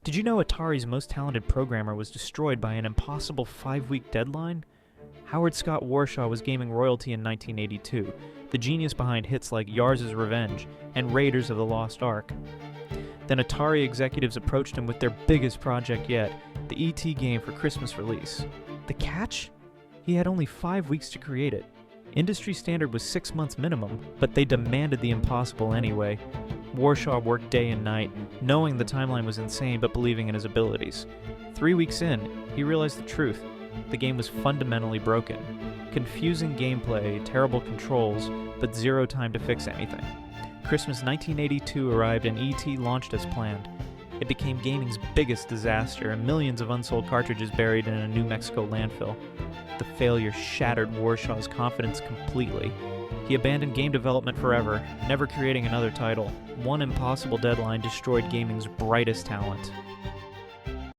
Did you know Atari's most talented programmer was destroyed by an impossible 5-week deadline? Howard Scott Warshaw was gaming royalty in 1982, the genius behind hits like Yars' Revenge and Raiders of the Lost Ark. Then Atari executives approached him with their biggest project yet, the E.T. game for Christmas release. The catch? He had only 5 weeks to create it. Industry standard was 6 months minimum, but they demanded the impossible anyway. Warshaw worked day and night, knowing the timeline was insane but believing in his abilities. 3 weeks in, he realized the truth. The game was fundamentally broken. Confusing gameplay, terrible controls, but zero time to fix anything. Christmas 1982 arrived and E.T. launched as planned. It became gaming's biggest disaster and millions of unsold cartridges buried in a New Mexico landfill. The failure shattered Warshaw's confidence completely. He abandoned game development forever, never creating another title. One impossible deadline destroyed gaming's brightest talent.